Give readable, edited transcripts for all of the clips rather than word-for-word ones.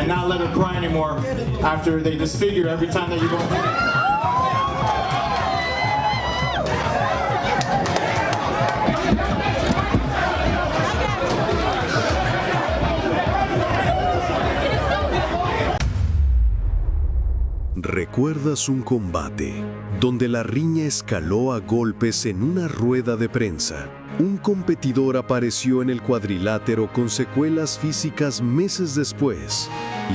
and not let her cry anymore after they disfigure every time that you go. ¿Recuerdas un combate donde la riña escaló a golpes en una rueda de prensa? Un competidor apareció en el cuadrilátero con secuelas físicas meses después,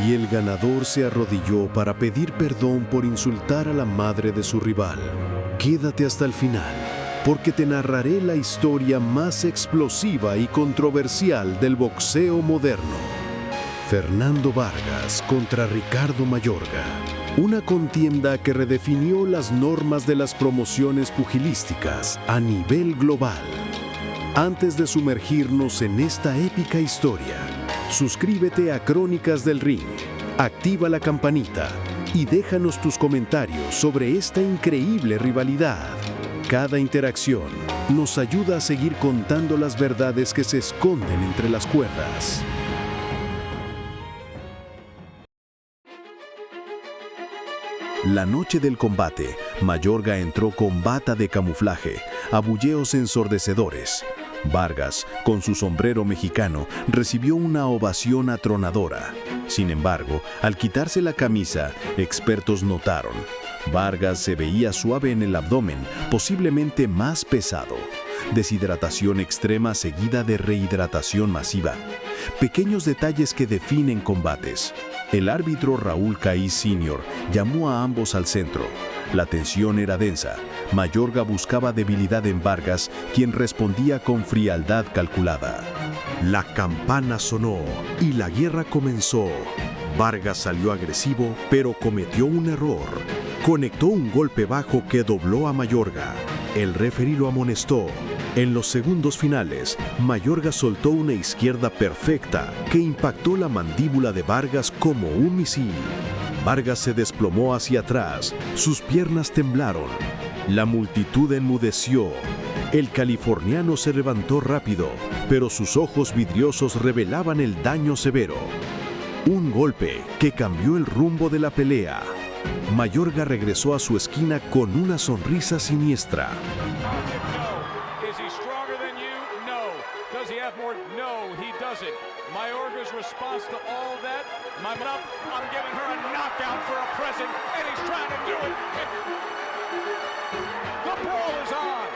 y el ganador se arrodilló para pedir perdón por insultar a la madre de su rival. Quédate hasta el final, porque te narraré la historia más explosiva y controversial del boxeo moderno. Fernando Vargas contra Ricardo Mayorga. Una contienda que redefinió las normas de las promociones pugilísticas a nivel global. Antes de sumergirnos en esta épica historia, suscríbete a Crónicas del Ring, activa la campanita y déjanos tus comentarios sobre esta increíble rivalidad. Cada interacción nos ayuda a seguir contando las verdades que se esconden entre las cuerdas. La noche del combate, Mayorga entró con bata de camuflaje, abulleos ensordecedores. Vargas, con su sombrero mexicano, recibió una ovación atronadora. Sin embargo, al quitarse la camisa, expertos notaron: Vargas se veía suave en el abdomen, posiblemente más pesado. Deshidratación extrema seguida de rehidratación masiva. Pequeños detalles que definen combates. El árbitro Raúl Caí Sr. llamó a ambos al centro. La tensión era densa. Mayorga buscaba debilidad en Vargas, quien respondía con frialdad calculada. La campana sonó y la guerra comenzó. Vargas salió agresivo, pero cometió un error. Conectó un golpe bajo que dobló a Mayorga. El referí lo amonestó. En los segundos finales, Mayorga soltó una izquierda perfecta que impactó la mandíbula de Vargas como un misil. Vargas se desplomó hacia atrás, sus piernas temblaron. La multitud enmudeció. El californiano se levantó rápido, pero sus ojos vidriosos revelaban el daño severo. Un golpe que cambió el rumbo de la pelea. Mayorga regresó a su esquina con una sonrisa siniestra. Mayorga's response to all that, I'm giving her a knockout for a present, and he's trying to do it. The brawl is on.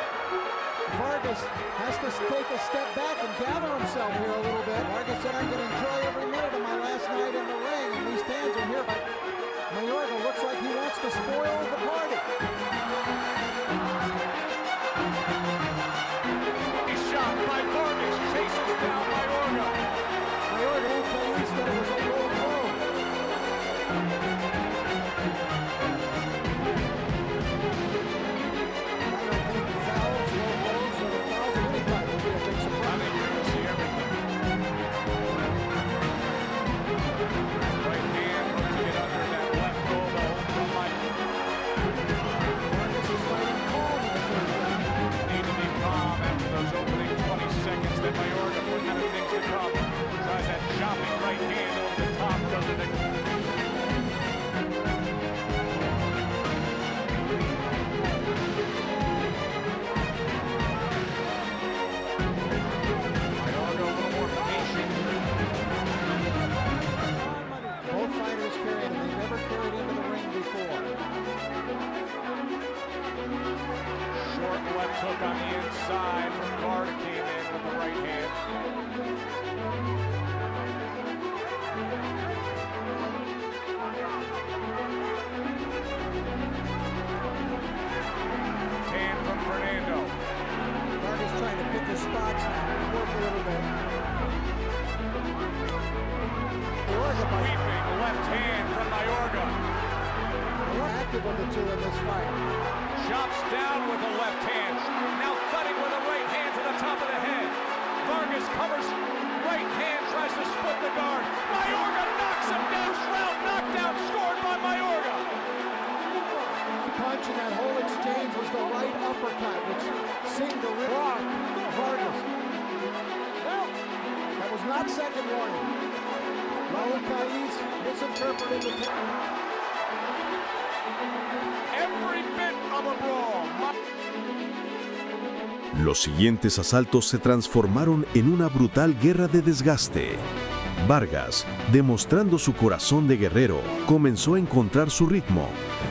Vargas has to take a step back and gather himself here a little bit. Vargas said, I'm going to enjoy every minute of my last night in the ring, and these fans are here. But Mayorga looks like he wants to spoil the party. He's shot by Vargas, chases down Mayorga. Mayorga won't tell you that it was a low blow. I don't think fouls, low blows, or fouls of any kind will be a big surprise. I think you're going to see everything. Right hand to get under that left roll to hold the light. Vargas is fighting calm in the third round. Need to be calm after those opening 20 seconds that Mayorga put kind of things to come. Tries that chopping right hand over the top, doesn't it? Mayorga a little more patient. Both fighters carry it, and they've never carried into the ring before. Short left hook on the inside from Carter, came in with the right hand. Tan from Fernando. Vargas trying to pick his spots now, work a little bit. Mayorga by Sweeping left hand from Mayorga. more active of the two in this fight. Chops down with the left hand. Now thudding with the right hand to the top of the head. Vargas covers. Right hand tries to split the guard. Mayorga knocks him down. Shroud knockdown scored by Mayorga. The punch in that whole exchange was the right uppercut, which seemed to rock Vargas. Well, that was not second warning. Raul Caiz effort in the Every bit of a brawl. Los siguientes asaltos se transformaron en una brutal guerra de desgaste. Vargas, demostrando su corazón de guerrero, comenzó a encontrar su ritmo.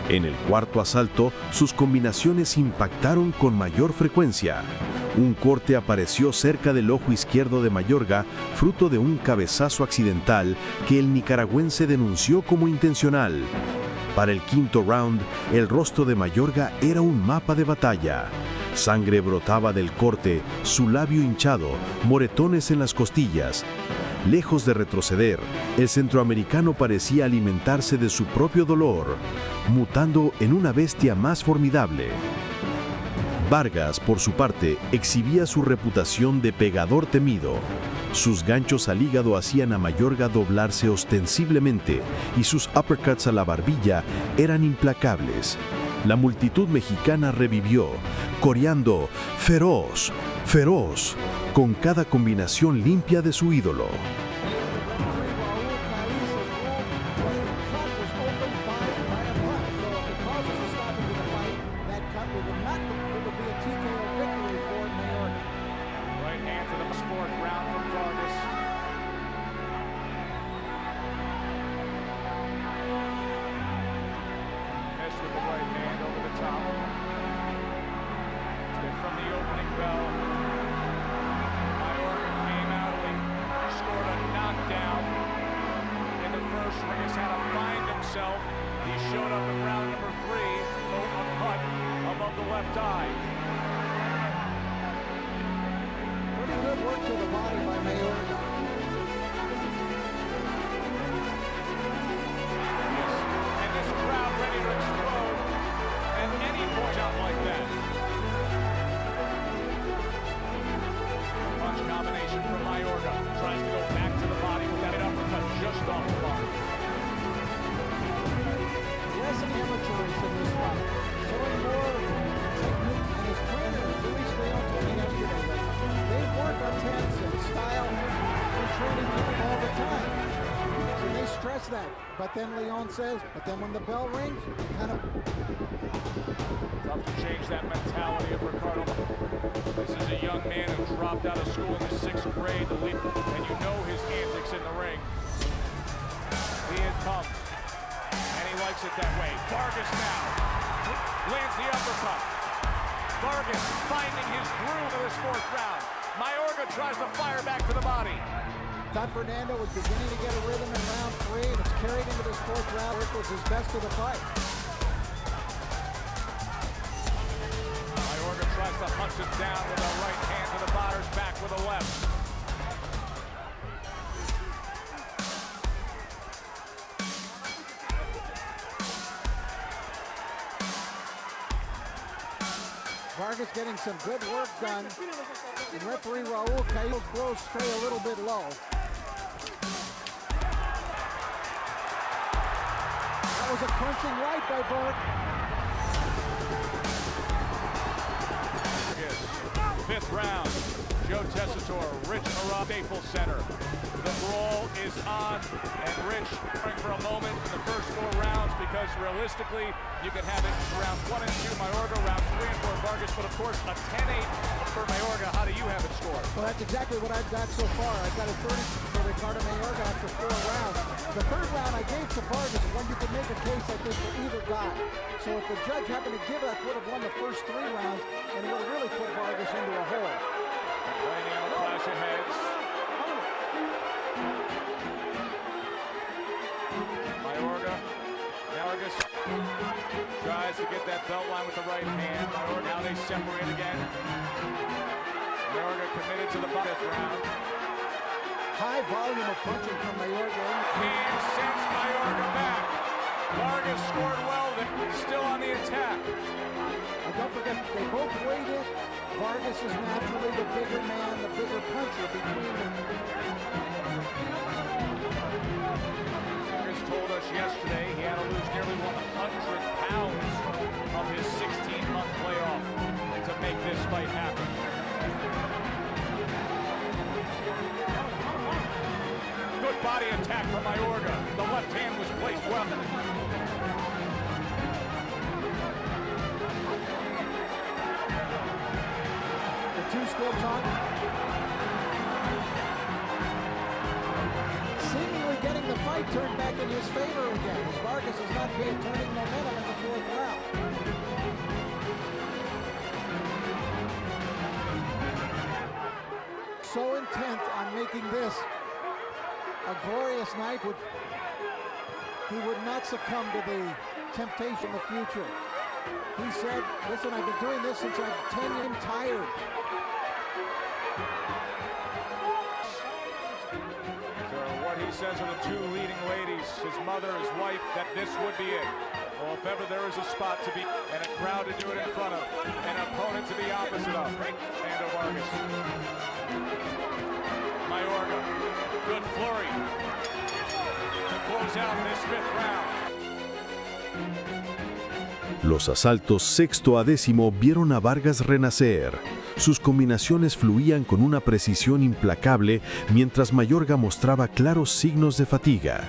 En el cuarto asalto, sus combinaciones impactaron con mayor frecuencia. Un corte apareció cerca del ojo izquierdo de Mayorga, fruto de un cabezazo accidental que el nicaragüense denunció como intencional. Para el quinto round, el rostro de Mayorga era un mapa de batalla. Sangre brotaba del corte, su labio hinchado, moretones en las costillas. Lejos de retroceder, el centroamericano parecía alimentarse de su propio dolor, mutando en una bestia más formidable. Vargas, por su parte, exhibía su reputación de pegador temido. Sus ganchos al hígado hacían a Mayorga doblarse ostensiblemente y sus uppercuts a la barbilla eran implacables. La multitud mexicana revivió, coreando «feroz, feroz», con cada combinación limpia de su ídolo. Right hand to the fourth round from Vargas. Missed with the right hand over the top. Stick from the opening bell. Mayorga came out and scored a knockdown in the first. Vargas had to find himself. He showed up in round number 3, a cut above the left eye. Pretty good work to the body by Mayorga. And this crowd ready to explode at any point out like that. Punch combination from Mayorga. Tries to go back to the body with that uppercut just off the bar. Less amateurish in this fight. Showing more technique, and his trainer, Luis Leon, told me yesterday that they work on tense and style in training camp all the time. So they stress that. But then Leon says, but then when the bell rings, kind of Tough to change that mentality of Ricardo. This is a young man who dropped out of school in the 6th grade to lead, and you know his antics in the ring. He had come, and he likes it that way. Vargas now lands the uppercut. Vargas finding his groove in this 4th round. Mayorga tries to fire back to the body. thought Fernando was beginning to get a rhythm in round 3, and it's carried into this 4th round. It was his best of the fight. Mayorga tries to hunt him down with a right hand to the batter's back with a left. Vargas getting some good work done. And referee Raul Caillo's blows stray a little bit low. That was a crunching right by Vargas. 5th round. Joe Tessitore, Rich Arab, Staples Center. The brawl is on, and Rich for a moment in the first 4 rounds because realistically, you can have it round 1 and 2, Mayorga, round 3 and 4, Vargas, but of course, a 10-8 for Mayorga. How do you have it scored? Well, that's exactly what I've got so far. I've got a 30 for Ricardo Mayorga after 4 rounds. The 3rd round I gave to Vargas when you could make a case, I think, for either guy. So if the judge happened to give it, I would have won the first 3 rounds, and it would have really put Vargas into a hole. Playing on the clash of heads. Mayorga, Vargas tries to get that belt line with the right hand. Mayorga, now they separate again. Mayorga committed to the 5th round. High volume of punching from Mayorga. And sends Mayorga back. Vargas scored well, still on the attack. And don't forget, they both weighed in. Vargas is naturally the bigger man, the bigger puncher between them. Vargas told us yesterday he had to lose nearly 100 pounds of his 16-month layoff to make this fight happen. Good body attack from Mayorga. The left hand was placed well. The two still talking. Seemingly getting the fight turned back in his favor again, as Vargas has not been turning momentum in the fourth round. So intent on making this a glorious night, he would not succumb to the temptation in the future. He said, listen, I've been doing this since I'm 10 years tired. So what he says of the two leading ladies, his mother, his wife, that this would be it. Well, if ever there is a spot to be, and a crowd to do it in front of, an opponent to be opposite of, Fernando Vargas. Mayorga, good flurry to close out this fifth round. Los asaltos sexto a décimo vieron a Vargas renacer. Sus combinaciones fluían con una precisión implacable mientras Mayorga mostraba claros signos de fatiga.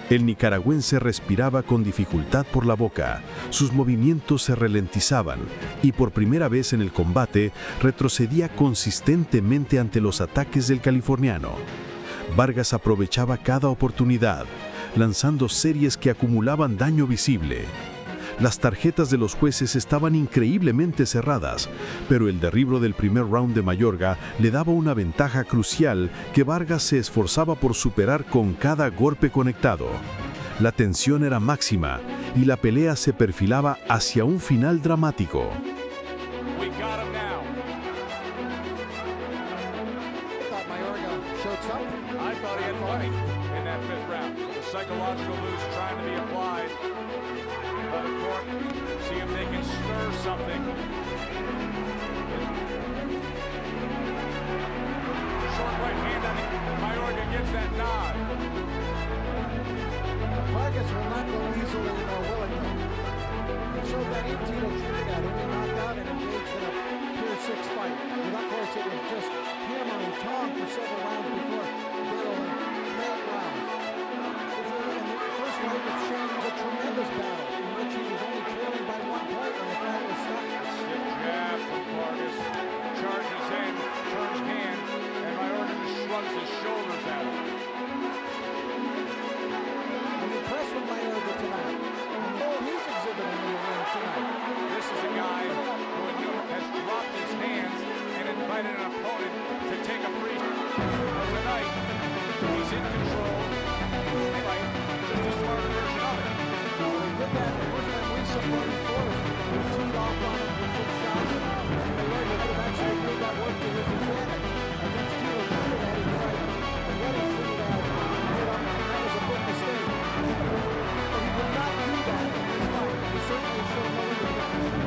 El nicaragüense respiraba con dificultad por la boca, sus movimientos se ralentizaban y por primera vez en el combate retrocedía consistentemente ante los ataques del californiano. Vargas aprovechaba cada oportunidad, lanzando series que acumulaban daño visible. Las tarjetas de los jueces estaban increíblemente cerradas, pero el derribo del primer round de Mayorga le daba una ventaja crucial que Vargas se esforzaba por superar con cada golpe conectado. La tensión era máxima y la pelea se perfilaba hacia un final dramático. See if they can stir something. Short right hand on it. Mayorga gets that nod. Vargas will not go easily nor willingly. He showed that Título treated out. He got knocked out and engaged in a pure six fight. But of course it was just hammer and tong for several rounds before battling 8 rounds. The first fight with Shane was a tremendous battle in which he was only trailing by 1 point when the fight was stopped. Stiff jab from Vargas. Charges in, turns hand, and Mayorga just shrugs his shoulders at him. I'm impressed with Mayorga tonight. And the role he's exhibiting in the ring tonight. This is a guy who has dropped his hands and invited an opponent to take a free. Tonight, he's in control. Right, just a smarter version of it. He did that the first time we saw him before. He teed off on him with some shots. And Mayorga could have actually made that work to his advantage against Título. Trinidad, he tried letting Trinidad hit up. That was a big mistake. But he would not do that in this fight. He certainly showed no independence.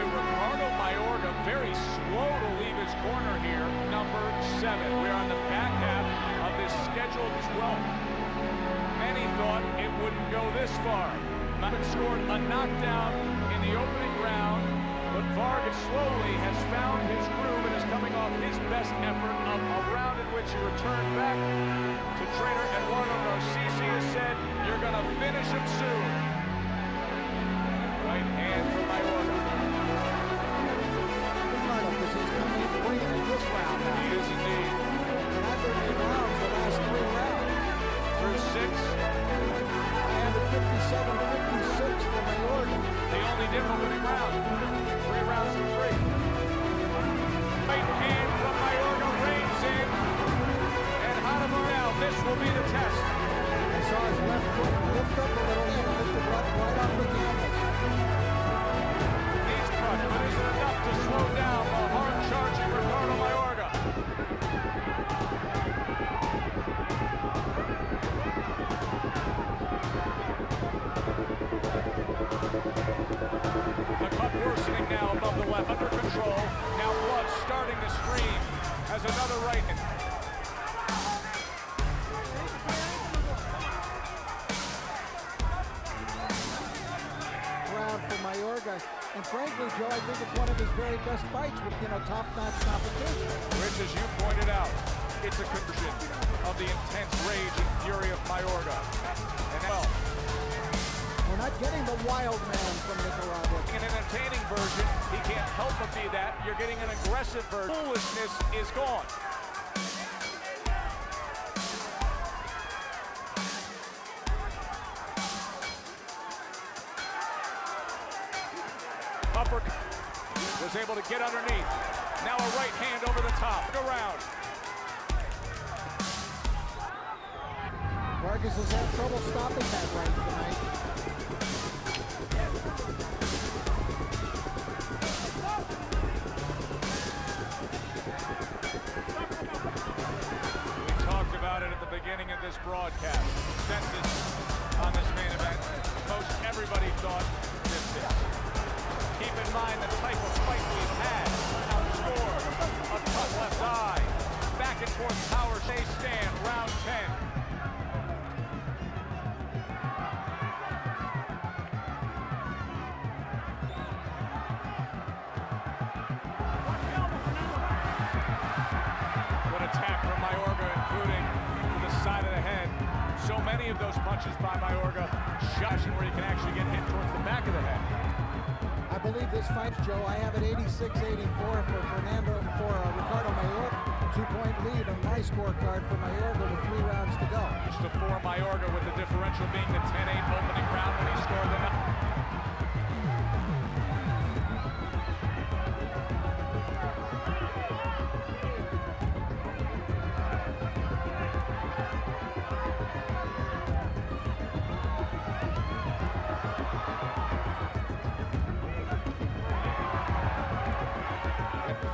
Ricardo Mayorga very slow to leave his corner here, number 7. We're on the back half of this scheduled 12th. Many thought it wouldn't go this far. Mayorga scored a knockdown in the opening round, but Vargas slowly has found his groove and is coming off his best effort of a round in which he returned back to trainer Eduardo Garcia has said, you're going to finish him soon. Right hand for Mayorga. He is indeed. Not 13 rounds, the last 3 rounds. Through 6. I have a 57-56 for Mayorga. The only difference in round. 3 rounds to 3. Right hand from Mayorga. lift up a little and lift it right off the canvas. He's cut, but is it enough to slow down the hard-charging Ricardo Mayorga? The cut worsening now above the left, under control. Now blood starting to stream as another right hand. Round for Mayorga. And frankly, Joe, I think it's one of his very best fights with, top-notch competition. Rich, as you pointed out, it's a conversion of the intense rage and fury of Mayorga. And well, we're not getting the wild man from Nicaragua. an entertaining version, he can't help but be that. You're getting an aggressive version. Foolishness is gone. Uppercut. Was able to get underneath. Now a right hand over the top. Around. Vargas has had trouble stopping that right tonight. We talked about it at the beginning of this broadcast. Consensus on this main event. Most everybody thought this. Keep in mind the type of fight we've had. Outscored, a cut left eye, back and forth power chase stand, round 10. Good attack from Mayorga, including the side of the head. So many of those punches by Mayorga, shocking where you can actually get hit towards the back of the head. I believe this fight, Joe, I have it 86-84 for Ricardo Mayorga. 2-point lead on my scorecard for Mayorga with 3 rounds to go. Just before Mayorga, with the differential being the 10-8 opening round when he scored the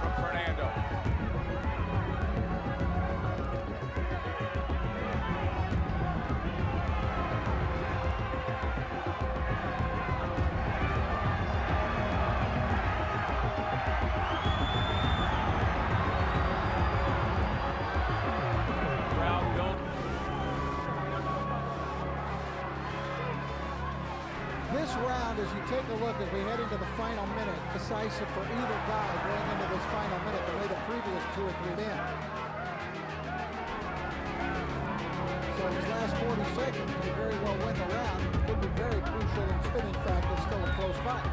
from Fernando. Crowd built. This round, as you take a look, as we head into the final minute, decisive for either guy going into this final minute, the way the previous 2 or 3 did. So his last 40 seconds could very well win the round. It could be very crucial, and in fact, it's still a close fight,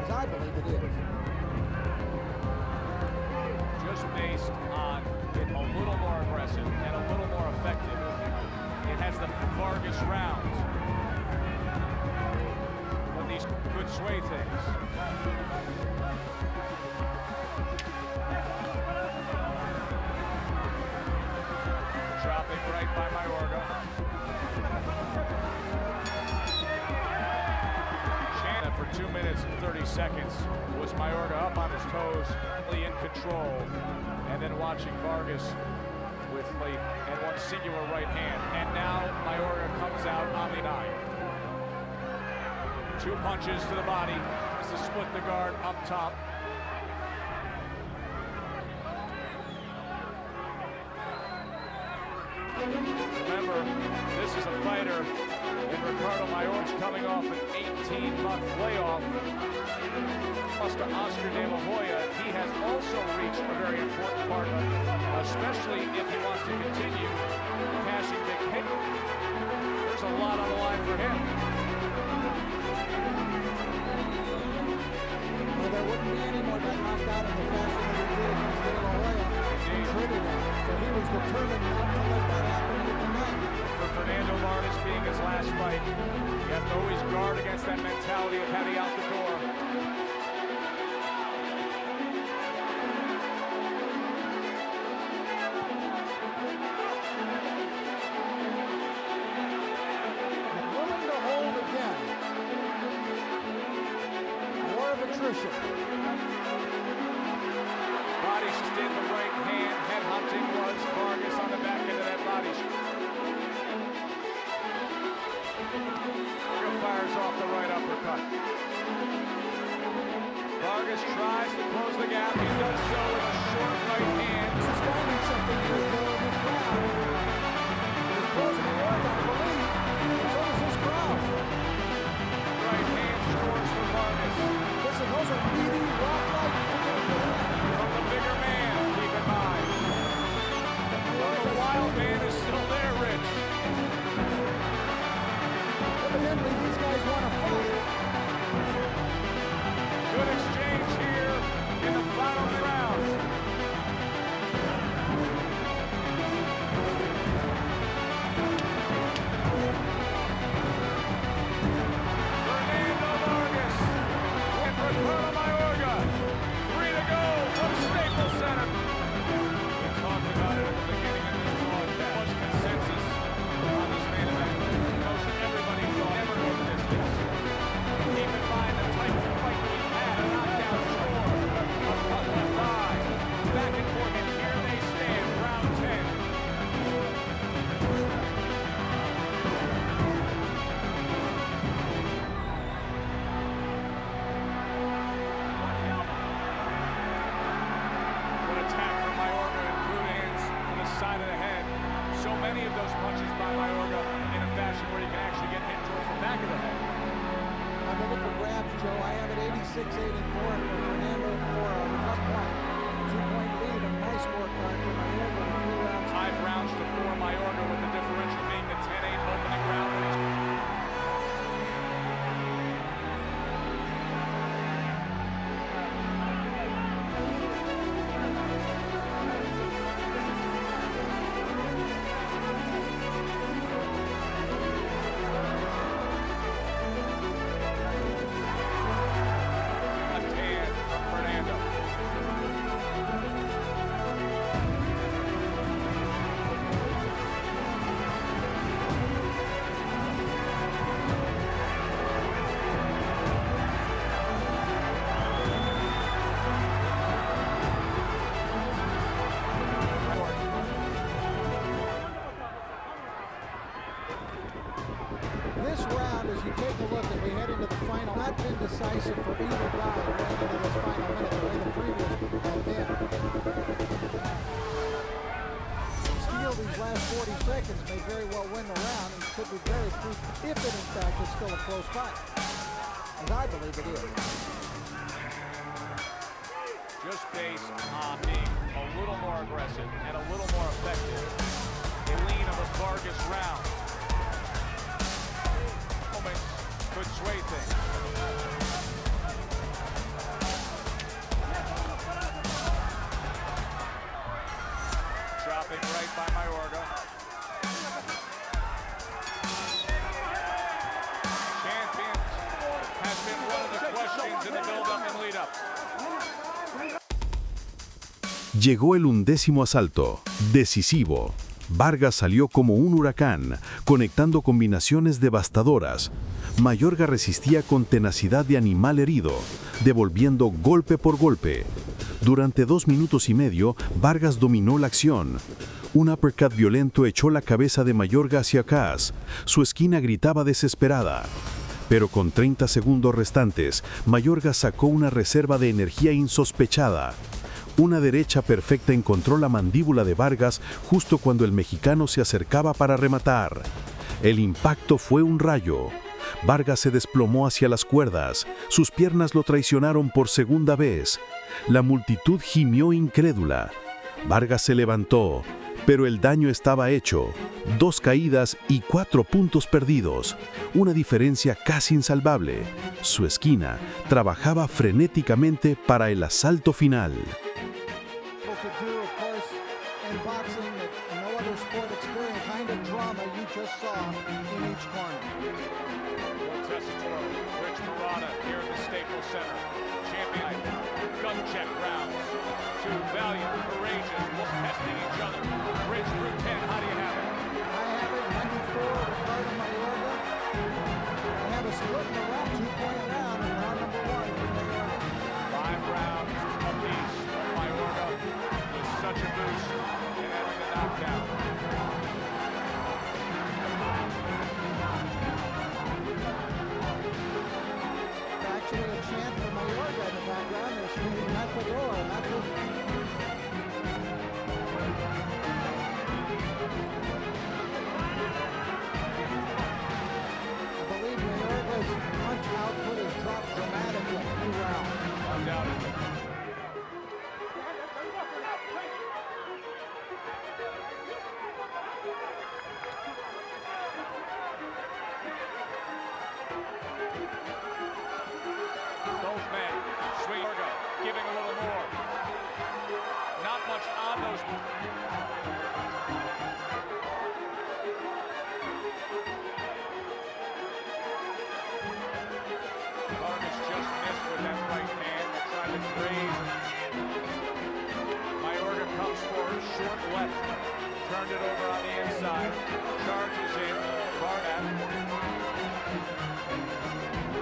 as I believe it is. Just based on it a little more aggressive and a little more effective. It has the Vargas round. But these could sway things. Dropping right by Mayorga. Shanna for 2 minutes and 30 seconds was Mayorga up on his toes, really in control, and then watching Vargas with and one singular right hand. And now Mayorga comes out on the 9. 2 punches to the body to split the guard up top. Remember, this is a fighter, and Ricardo Mayorga's coming off an 18-month layoff. Plus to Oscar De La Hoya, he has also reached a very important part of it, especially if he wants to continue cashing big pay. There's a lot on the line for him. Well, there wouldn't be any more got knocked out in the fashion that he did against De La Hoya in Trinidad. So he was determined not to let that happen here tonight. For Fernando Vargas being his last fight, you have to always guard against that mentality of heavy out the door. Vargas tries to close the gap. He does so with a short right hand. This is finding something here, though, in this crowd. He's closing the work, I believe. So does this crowd. Right hand scores for Vargas. Listen, those are meaty, rock-like. From the bigger man, keep in mind. The wild man is still there, Rich. Evidently, these guys want to fight. Good exchange here in the final round. Fernando Vargas and Ricardo Mayorga. 3 to go from Staples Center. We talked about it at the beginning of this broadcast. Much consensus on this main event. Most everybody thought never go the distance. Keep in mind the type of fight we had, a knockout score, a cut left eye, back and forth, and here they stand, round 10. Good attack from Mayorga and good hands to the side of the head. So many of those punches by Mayorga in a fashion where you can actually get hit towards the back of the head. I'm looking for grabs, Joe. I have it 86-84 for Fernando for a tough point. 2-point lead, a nice scorecard for Mayorga with 3 rounds. 5 rounds to 4 Mayorga with the differential being the 10-8 opening round. Left hand from Fernando. This round, as you take a look and we head into the final, not been decisive for either guy going into this final minute the way the previous have been. Steal these last 40 seconds may very well win the round and could be very crucial if it in fact is still a close fight. As I believe it is. Just based on being a little more aggressive and a little more effective. The lean of the Vargas round. Moments could sway things. Dropping right by Mayorga. Champions has been one of the questions in the build-up and lead-up. Llegó el 11º asalto, decisivo. Vargas salió como un huracán, conectando combinaciones devastadoras. Mayorga resistía con tenacidad de animal herido, devolviendo golpe por golpe. Durante 2 minutos y medio, Vargas dominó la acción. Un uppercut violento echó la cabeza de Mayorga hacia atrás. Su esquina gritaba desesperada. Pero con 30 segundos restantes, Mayorga sacó una reserva de energía insospechada. Una derecha perfecta encontró la mandíbula de Vargas justo cuando el mexicano se acercaba para rematar. El impacto fue un rayo. Vargas se desplomó hacia las cuerdas. Sus piernas lo traicionaron por segunda vez. La multitud gimió incrédula. Vargas se levantó, pero el daño estaba hecho. 2 caídas y 4 puntos perdidos. Una diferencia casi insalvable. Su esquina trabajaba frenéticamente para el asalto final. Check rounds. 2 valiant, courageous, testing each other. Bridge through 10. How do you have it? I have it 94, Ricardo Mayorga. I have a split in the round, 2-point round, and round number 1 for Mayorga. 5 rounds apiece. Mayorga with such a boost in having the knockdown. Actually, a chant for Mayorga in the background. on those. Vargas just missed with that right hand that tried to graze. Mayorga comes forward, short left, turned it over on the inside, charges in, Vargas.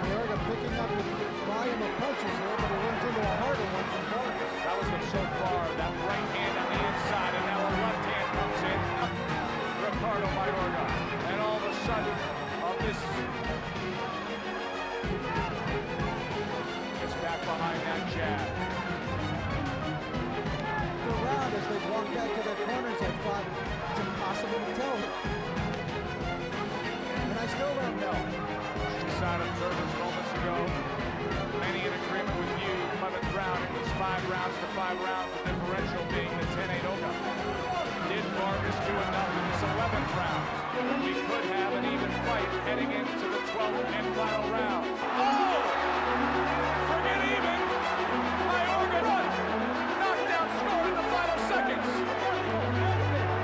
Mayorga picking up the volume of punches here, but he runs into a harder one from Vargas. That was it so far, that right hand on the inside, and now a left hand comes in. Ricardo Mayorga, and all of a sudden, this gets back behind that jab. Around as they walk back to their corners, I thought it's impossible to tell. And I still don't know. Side observers moments ago, many in agreement with you. 11th round, it was 5 rounds to 5 rounds, the differential being the 10-8 Oga. Did Vargas do enough in this 11th round? We could have an even fight heading into the 12th and final round. Oh! Forget even! Mayorga knockdown score in the final seconds.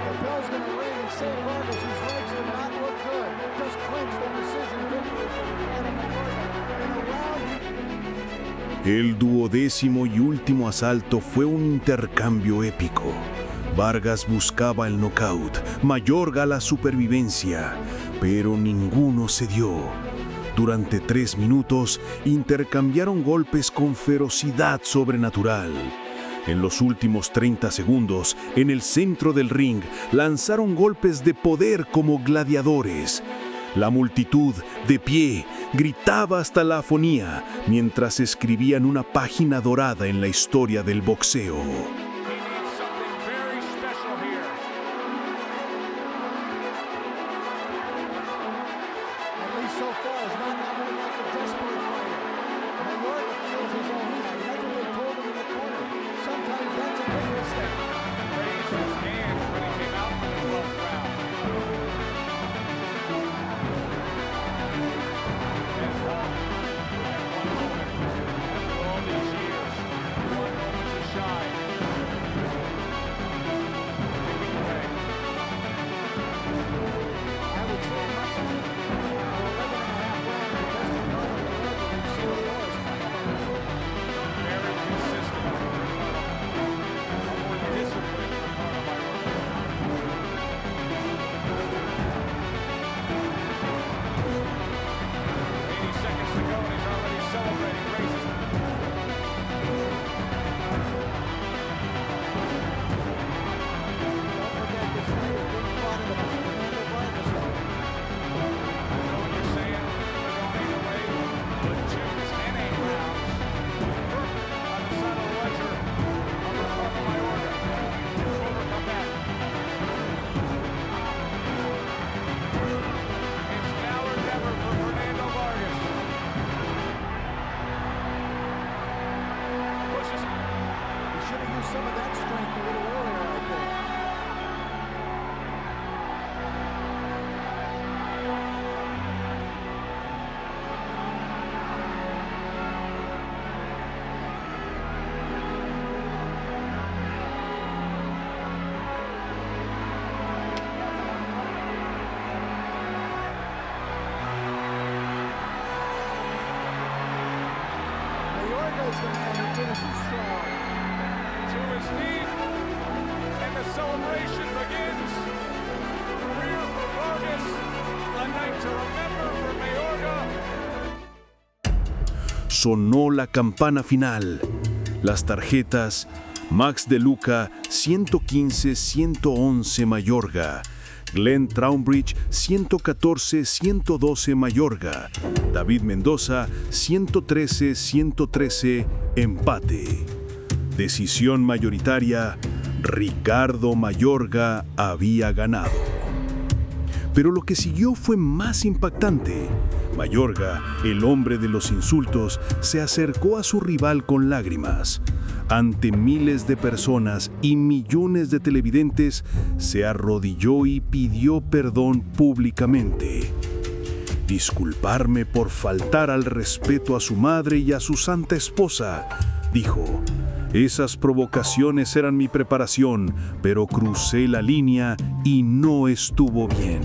The bell's going to ring and say Vargas, whose legs did not look good, just clinched the decision victory for Ricardo Mayorga in a round. El duodécimo y último asalto fue un intercambio épico. Vargas buscaba el knockout, Mayorga la supervivencia, pero ninguno se dio. Durante 3 minutos intercambiaron golpes con ferocidad sobrenatural. En los últimos 30 segundos, en el centro del ring, lanzaron golpes de poder como gladiadores. La multitud, de pie, gritaba hasta la afonía, mientras escribían una página dorada en la historia del boxeo. Some of that strength a little earlier, I think. Mayorga's the man who finishes strong. To his feet, and the celebration begins. Career for Vargas, a night to remember for Mayorga. Sonó la campana final. Las tarjetas: Max de Luca, 115-111 Mayorga. Glenn Trowbridge, 114-112 Mayorga. David Mendoza, 113-113 empate. Decisión mayoritaria: Ricardo Mayorga había ganado. Pero lo que siguió fue más impactante. Mayorga, el hombre de los insultos, se acercó a su rival con lágrimas. Ante miles de personas y millones de televidentes, se arrodilló y pidió perdón públicamente. «Disculparme por faltar al respeto a su madre y a su santa esposa», dijo. Esas provocaciones eran mi preparación, pero crucé la línea y no estuvo bien.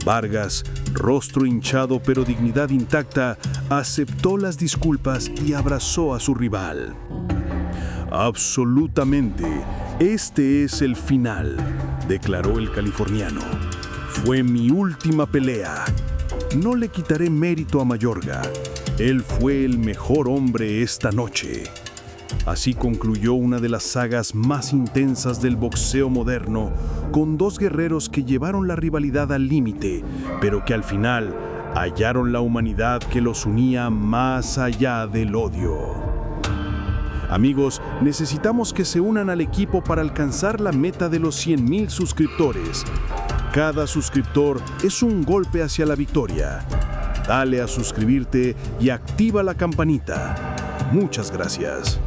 Vargas, rostro hinchado pero dignidad intacta, aceptó las disculpas y abrazó a su rival. Absolutamente, este es el final, declaró el californiano. Fue mi última pelea. No le quitaré mérito a Mayorga. Él fue el mejor hombre esta noche. Así concluyó una de las sagas más intensas del boxeo moderno, con dos guerreros que llevaron la rivalidad al límite, pero que al final hallaron la humanidad que los unía más allá del odio. Amigos, necesitamos que se unan al equipo para alcanzar la meta de los 100,000 suscriptores. Cada suscriptor es un golpe hacia la victoria. Dale a suscribirte y activa la campanita. Muchas gracias.